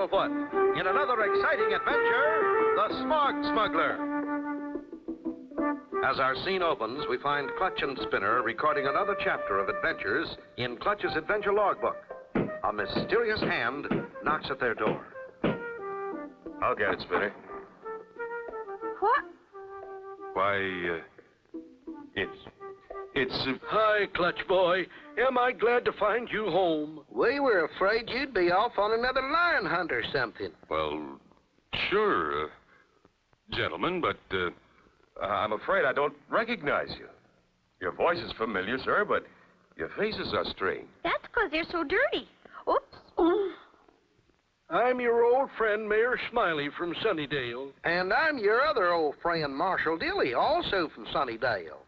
paddlefoot in another exciting adventure, the Smog Smuggler. As our scene opens, we find Clutch and Spinner recording another chapter of adventures in Clutch's adventure logbook. A mysterious hand knocks at their door. I'll get it, Spinner. What? Why, it's... Hi, Clutch boy. Am I glad to find you home? We were afraid you'd be off on another lion hunt or something. Well, sure, gentlemen, but, I'm afraid I don't recognize you. Your voice is familiar, sir, but your faces are strange. That's because they're so dirty. Oops. I'm your old friend, Mayor Smiley from Sunnydale. And I'm your other old friend, Marshal Dilly, also from Sunnydale,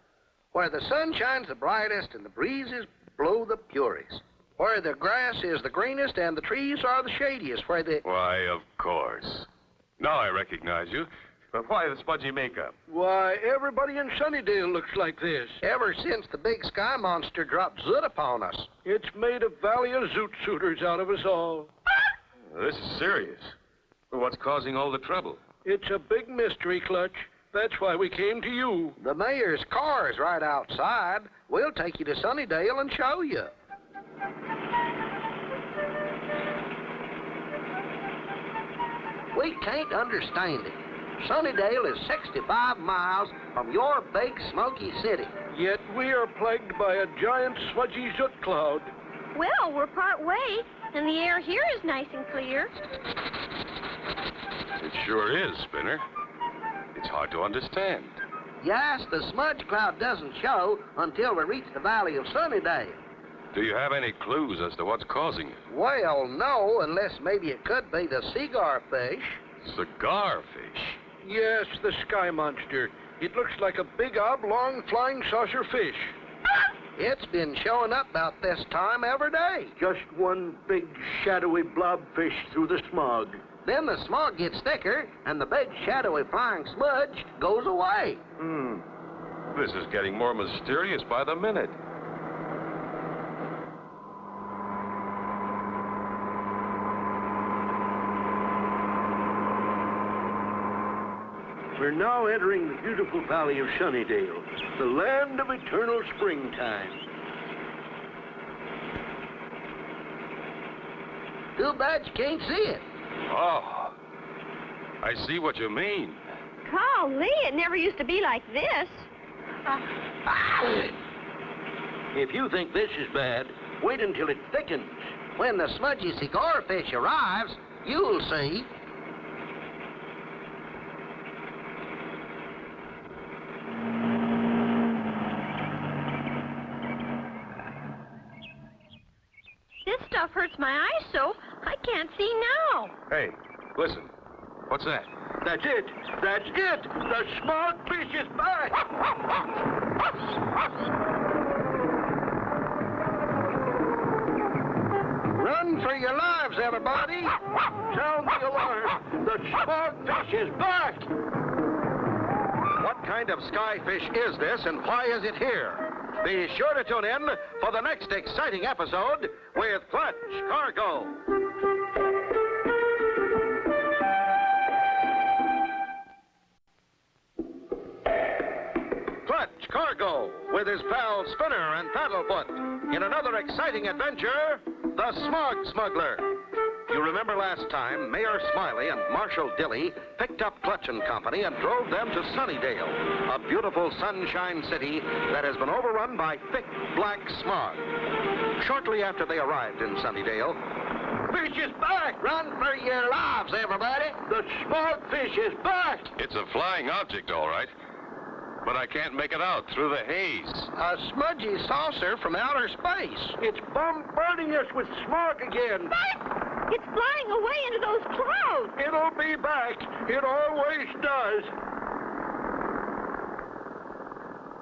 where the sun shines the brightest and the breezes blow the purest, where the grass is the greenest and the trees are the shadiest, where the... Why, of course. Now I recognize you. But why the smudgy makeup? Why, everybody in Sunnydale looks like this. Ever since the big sky monster dropped soot upon us. It's made a valley of zoot suiters out of us all. This is serious. What's causing all the trouble? It's a big mystery, Clutch. That's why we came to you. The mayor's car is right outside. We'll take you to Sunnydale and show you. We can't understand it. Sunnydale is 65 miles from your big smoky city. Yet we are plagued by a giant smudgy soot cloud. Well, we're part way, and the air here is nice and clear. It sure is, Spinner. It's hard to understand. Yes, the smudge cloud doesn't show until we reach the valley of Sunnydale. Do you have any clues as to what's causing it? Well, no, unless maybe it could be the cigar fish. Cigar fish? Yes, the sky monster. It looks like a big oblong flying saucer fish. It's been showing up about this time every day. Just one big shadowy blobfish through the smog. Then the smog gets thicker, and the big shadowy flying smudge goes away. This is getting more mysterious by the minute. We're now entering the beautiful valley of Sunnydale, the land of eternal springtime. Too bad you can't see it. Oh, I see what you mean. Golly, it never used to be like this. If you think this is bad, wait until it thickens. When the smudgy cigar fish arrives, you'll see. This stuff hurts my eyes so I can't see now. Hey, listen. What's that? That's it. That's it. The smog fish is back. Run for your lives, everybody. Sound the alarm. The smog fish is back. What kind of skyfish is this, and why is it here? Be sure to tune in for the next exciting episode with Clutch Cargo. Clutch Cargo with his pals Spinner and Paddlefoot in another exciting adventure, the Smog Smuggler. You remember last time, Mayor Smiley and Marshal Dilly picked up Clutch and Company and drove them to Sunnydale, a beautiful sunshine city that has been overrun by thick black smog. Shortly after they arrived in Sunnydale, Fish is back. Run for your lives, everybody. The smog fish is back. It's a flying object, all right. But I can't make it out through the haze. A smudgy saucer from outer space. It's bombarding us with smog again. It's flying away into those clouds. It'll be back. It always does.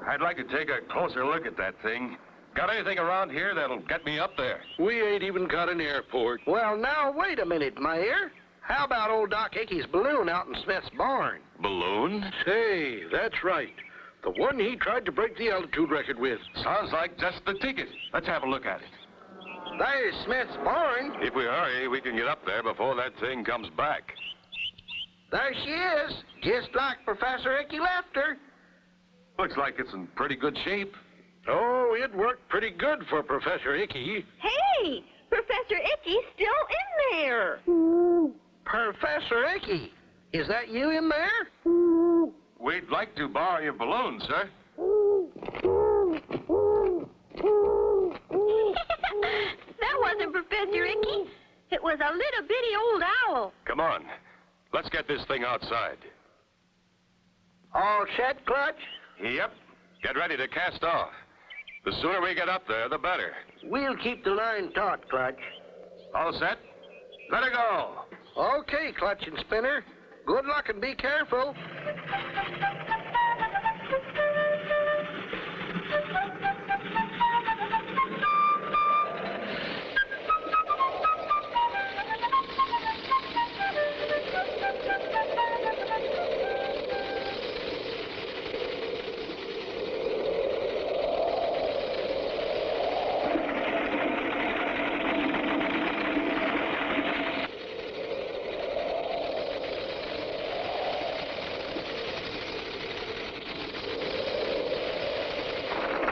I'd like to take a closer look at that thing. Got anything around here that'll get me up there? We ain't even got an airport. Well, now, wait a minute, Mayor. How about old Doc Hickey's balloon out in Smith's barn? Balloon? Say, that's right. The one he tried to break the altitude record with. Sounds like just the ticket. Let's have a look at it. There's Smith's barn. If we hurry, we can get up there before that thing comes back. There she is, just like Professor Icky left her. Looks like it's in pretty good shape. Oh, it worked pretty good for Professor Icky. Hey, Professor Icky's still in there. Professor Icky, is that you in there? We'd like to borrow your balloon, sir. That wasn't Professor Icky. It was a little bitty old owl. Come on. Let's get this thing outside. All set, Clutch? Yep. Get ready to cast off. The sooner we get up there, the better. We'll keep the line taut, Clutch. All set? Let her go. Okay, Clutch and Spinner. Good luck and be careful.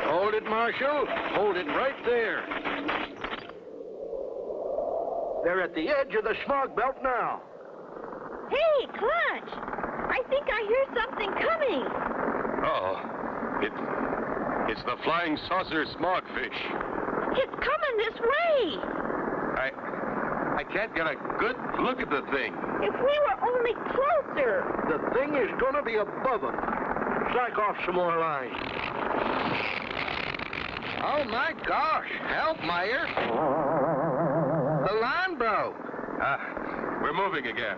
Hold it, Marshal. Hold it right there. They're at the edge of the smog belt now. Hey, Clutch. I think I hear something coming. Uh-oh. It's the flying saucer smogfish. It's coming this way. I can't get a good look at the thing. If we were only closer. The thing is going to be above them. Strike off some more line. Oh, my gosh. Help, Mayor. The line broke. We're moving again.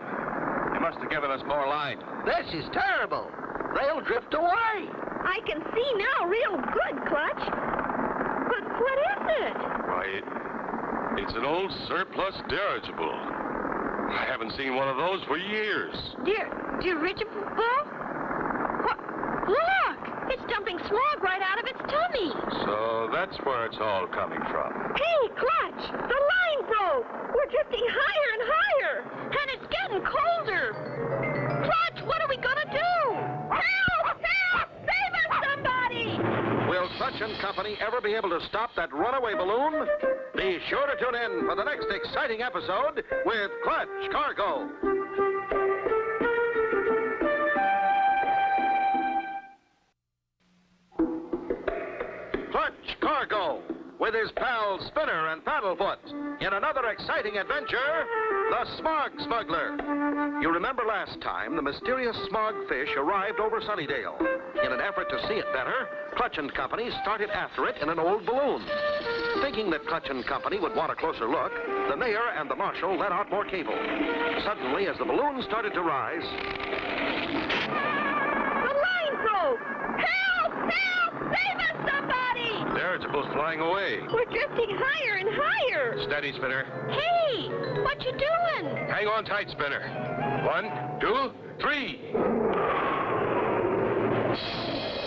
They must have given us more line. This is terrible. They'll drift away. I can see now real good, Clutch. But what is it? Why, it's an old surplus dirigible. I haven't seen one of those for years. Dirigible? What? Look! It's dumping smog right out of its tummy. So that's where it's all coming from. Hey, Clutch! The line broke! We're drifting higher and higher! And it's getting colder! Clutch, what are we gonna do? Help! Help! Save us, somebody! Will Clutch and Company ever be able to stop that runaway balloon? Be sure to tune in for the next exciting episode with Clutch Cargo. Clutch Cargo, with his pals Spinner and Paddlefoot, in another exciting adventure, the Smog Smuggler. You remember last time the mysterious smog fish arrived over Sunnydale. In an effort to see it better, Clutch and Company started after it in an old balloon. Thinking that Clutch and Company would want a closer look, the mayor and the marshal let out more cable. Suddenly, as the balloon started to rise... The line broke! Help! Help! Save us, somebody! Dirigible's flying away. We're drifting higher and higher. Steady, Spinner. Hey! What you doing? Hang on tight, Spinner. 1, 2, 3.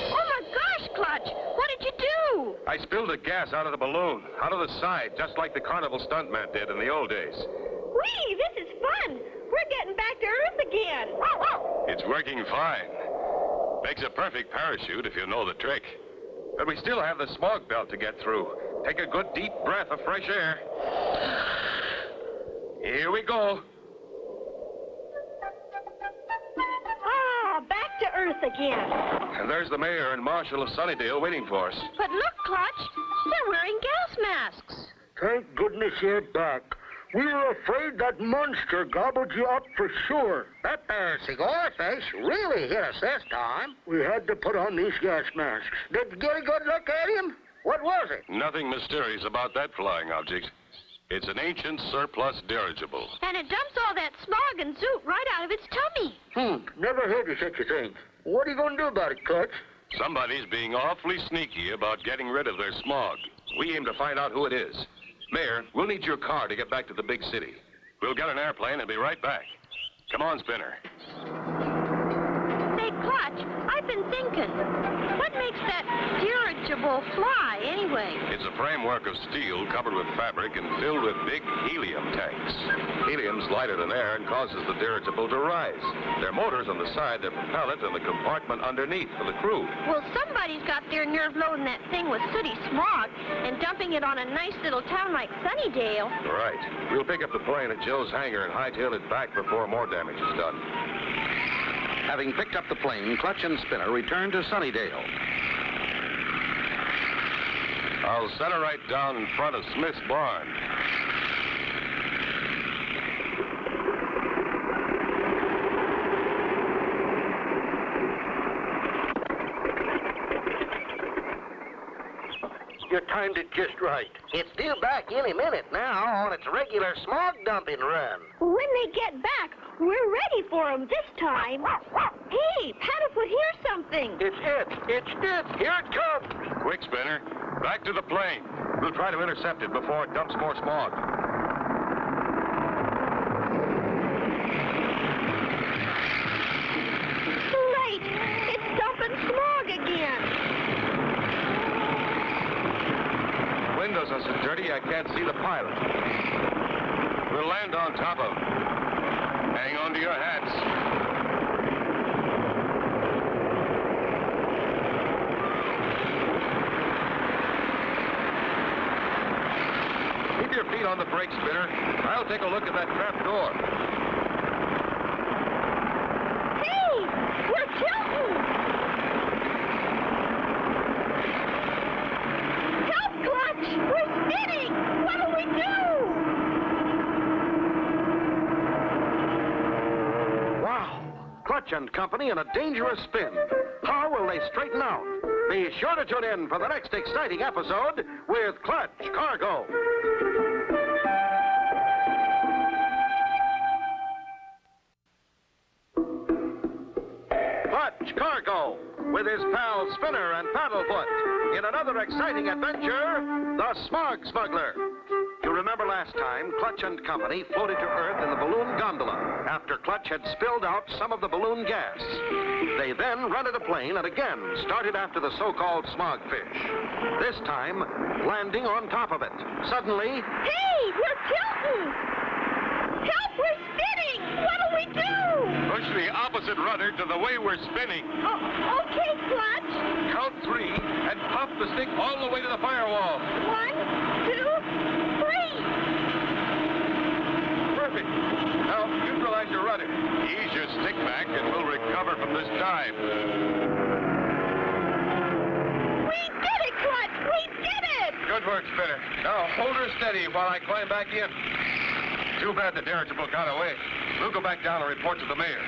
Oh, my gosh, Clutch! What did you do? I spilled the gas out of the balloon, out of the side, just like the carnival stuntman did in the old days. Whee! This is fun! We're getting back to Earth again! It's working fine. Makes a perfect parachute if you know the trick. But we still have the smog belt to get through. Take a good deep breath of fresh air. Here we go. Ah, back to Earth again. And there's the mayor and marshal of Sunnydale waiting for us. But look, Clutch, they're wearing gas masks. Thank goodness you're back. We were afraid that monster gobbled you up for sure. That there cigar fish really hit us this time. We had to put on these gas masks. Did you get a good look at him? What was it? Nothing mysterious about that flying object. It's an ancient surplus dirigible. And it dumps all that smog and soot right out of its tummy. Never heard of such a thing. What are you going to do about it, Clutch? Somebody's being awfully sneaky about getting rid of their smog. We aim to find out who it is. Mayor, we'll need your car to get back to the big city. We'll get an airplane and be right back. Come on, Spinner. Say, Clutch, I've been thinking. What makes that dirigible dirigible fly, anyway? It's a framework of steel covered with fabric and filled with big helium tanks. Helium's lighter than air and causes the dirigible to rise. There are motors on the side that propel it and the compartment underneath for the crew. Well, somebody's got their nerve loading that thing with sooty smog and dumping it on a nice little town like Sunnydale. Right. We'll pick up the plane at Joe's hangar and hightail it back before more damage is done. Having picked up the plane, Clutch and Spinner returned to Sunnydale. I'll set her right down in front of Smith's barn. You timed it just right. It's due back any minute now on its regular smog dumping run. When they get back, we're ready for them this time. Hey, Paddlefoot, here's something. It's it. Here it comes. Quick, Spinner. Back to the plane. We'll try to intercept it before it dumps more smog. Right, it's dumping smog again. Windows are so dirty I can't see the pilot. We'll land on top of him. Hang on to your hats. Keep your feet on the brake, Spinner. I'll take a look at that trap door. Hey, we're tilting. Help, Clutch! We're spinning! What'll we do? Wow! Clutch and Company in a dangerous spin. How will they straighten out? Be sure to tune in for the next exciting episode with Clutch Cargo. Clutch Cargo, with his pals Spinner and Paddlefoot, in another exciting adventure, the Smog Smuggler. You remember last time, Clutch and Company floated to Earth in the balloon gondola after Clutch had spilled out some of the balloon gas. They then rented a plane and again started after the so-called smogfish. This time, landing on top of it. Suddenly, Hey, we're tilting! Help, we're spinning! What'll we do? Push the opposite rudder to the way we're spinning. Oh, okay, Clutch. Count 3 and pop the stick all the way to the firewall. 1, 2, 3. Perfect. Now, neutralize your rudder. Ease your stick back and we'll recover from this dive. We did it, Clutch! We did it! Good work, Spinner. Now, hold her steady while I climb back in. Too bad the dirigible got away. We'll go back down and report to the mayor.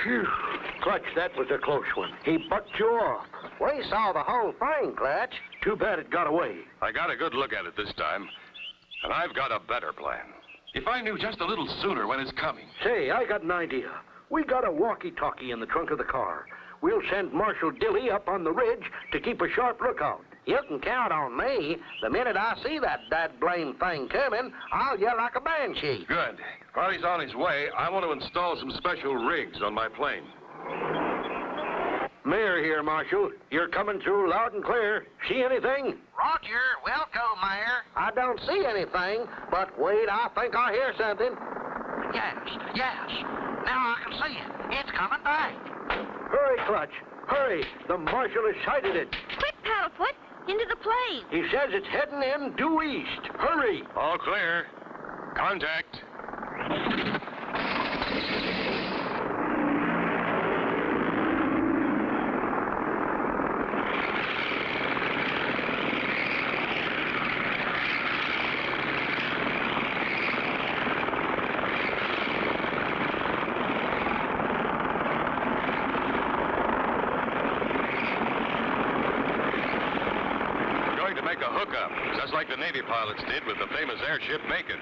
Phew. Clutch, that was a close one. He bucked you off. We saw the whole thing, Clutch. Too bad it got away. I got a good look at it this time, and I've got a better plan. If I knew just a little sooner when it's coming. Say, I got an idea. We got a walkie-talkie in the trunk of the car. We'll send Marshal Dilly up on the ridge to keep a sharp lookout. You can count on me. The minute I see that blame thing coming, I'll yell like a banshee. Good. While he's on his way, I want to install some special rigs on my plane. Mayor here, Marshal. You're coming through loud and clear. See anything? Roger, well go, Mayor. I don't see anything, but wait, I think I hear something. Yes. Now I can see it. It's coming back. Hurry, Clutch. Hurry. The Marshal has sighted it. Quick, Paddlefoot, into the plane. He says it's heading in due east. Hurry. All clear. Contact. Just like the Navy pilots did with the famous airship Macon.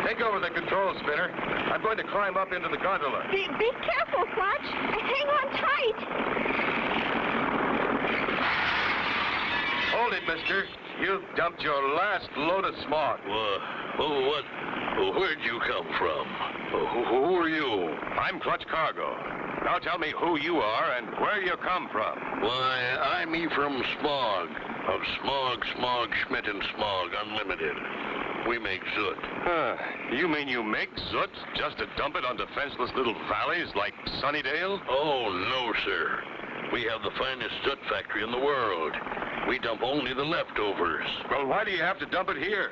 Take over the control, Spinner. I'm going to climb up into the gondola. Be careful, Clutch. Hang on tight. Hold it, mister. You've dumped your last load of smog. What? Where'd you come from? Who are you? I'm Clutch Cargo. Now tell me who you are and where you come from. Why, I'm from Smog. Of Smog, Schmidt and Smog, Unlimited. We make soot. You mean you make soot just to dump it on defenseless little valleys like Sunnydale? Oh, no, sir. We have the finest soot factory in the world. We dump only the leftovers. Well, why do you have to dump it here?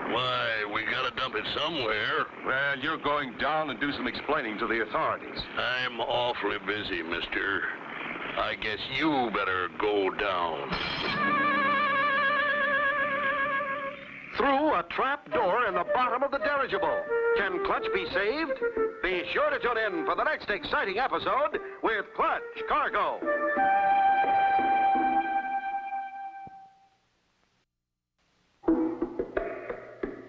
Why, we gotta dump it somewhere. Well, you're going down and do some explaining to the authorities. I'm awfully busy, mister. I guess you better go down. Through a trap door in the bottom of the dirigible. Can Clutch be saved? Be sure to tune in for the next exciting episode with Clutch Cargo.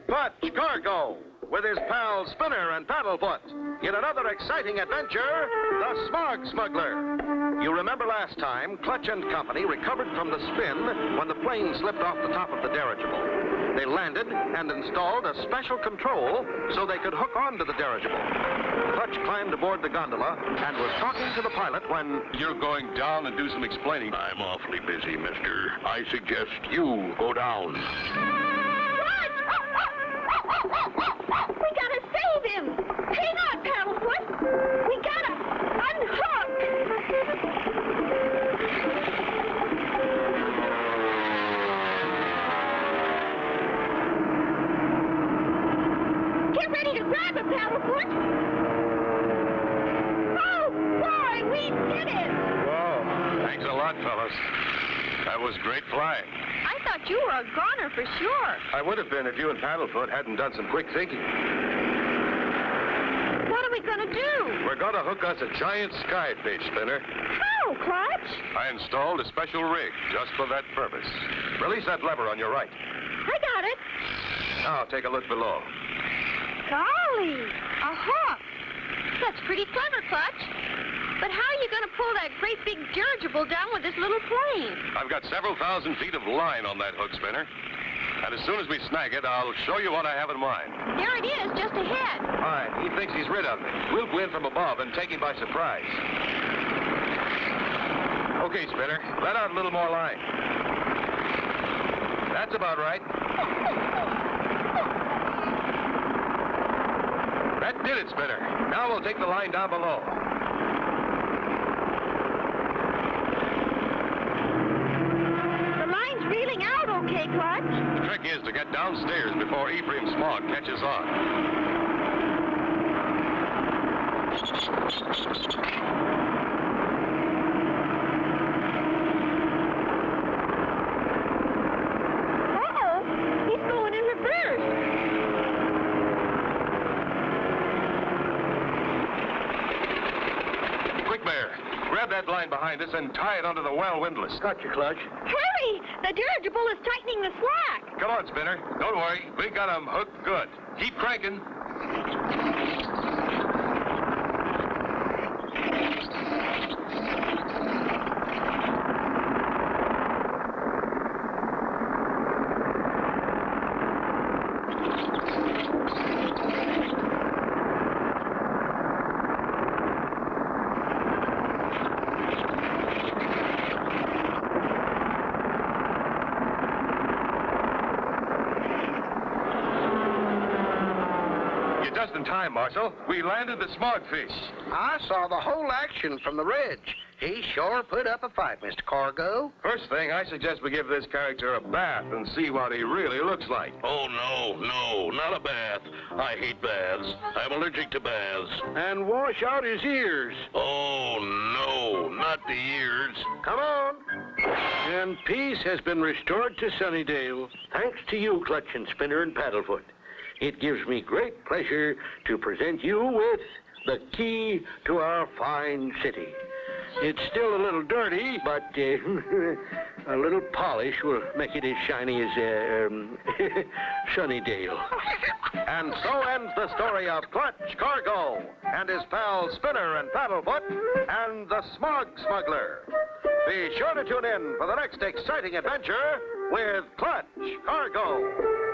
Clutch Cargo, with his pals Spinner and Paddlefoot, in another exciting adventure, the Smog Smuggler. You remember last time, Clutch and company recovered from the spin when the plane slipped off the top of the dirigible. They landed and installed a special control so they could hook onto the dirigible. Clutch climbed aboard the gondola and was talking to the pilot when... You're going down and do some explaining. I'm awfully busy, mister. I suggest you go down. We gotta save him! Hang on, Paddlefoot! We gotta unhook! Get ready to grab him, Paddlefoot! Oh, boy, we did it! Whoa, thanks a lot, fellas. That was great flying. I thought you were a goner for sure. I would have been if you and Paddlefoot hadn't done some quick thinking. What are we gonna do? We're going to hook us a giant skyfish, Spinner. How, Clutch? I installed a special rig just for that purpose. Release that lever on your right. I got it. Now take a look below. Golly, a hook. That's pretty clever, Clutch. But how are you going to pull that great big dirigible down with this little plane? I've got several thousand feet of line on that hook, Spinner. And as soon as we snag it, I'll show you what I have in mind. There it is, just ahead. Fine. He thinks he's rid of me. We'll go in from above and take him by surprise. Okay, Spinner. Let out a little more line. That's about right. That did it, Spinner. Now we'll take the line down below. The line's reeling out okay, Clutch. The trick is to get downstairs before Ephraim Smog catches on. Uh-oh, he's going in reverse. Quick, Bear. Grab that line behind us and tie it onto the well windlass. Gotcha, Clutch. Hurry! The dirigible is tightening the slack. Come on, Spinner. Don't worry. We got 'em hooked good. Keep cranking. Just in time, Marshal. We landed the smogfish. I saw the whole action from the ridge. He sure put up a fight, Mr. Cargo. First thing, I suggest we give this character a bath and see what he really looks like. Oh, no, not a bath. I hate baths. I'm allergic to baths. And wash out his ears. Oh, no, not the ears. Come on. And peace has been restored to Sunnydale, thanks to you, Clutch and Spinner and Paddlefoot. It gives me great pleasure to present you with the key to our fine city. It's still a little dirty, but a little polish will make it as shiny as Sunnydale. And so ends the story of Clutch Cargo and his pals Spinner and Paddlefoot and the Smog Smuggler. Be sure to tune in for the next exciting adventure with Clutch Cargo.